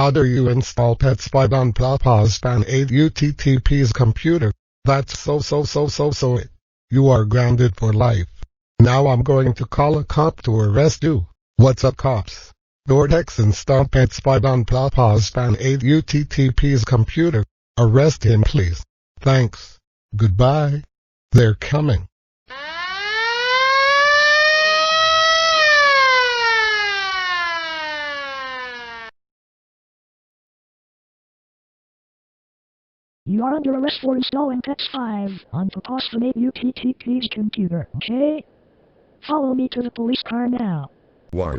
How do you install pet spy on PawPawsFan8UTTP's computer? That's so. You are grounded for life. Now I'm going to call a cop to arrest you. What's up, cops? Vortex Installs Petz spy on PawPawsFan8UTTP's computer. Arrest him, please. Thanks. Goodbye. They're coming. You are under arrest for installing Petz 5 on PawPawsFan8UTTP's computer, okay? Follow me to the police car now. Why?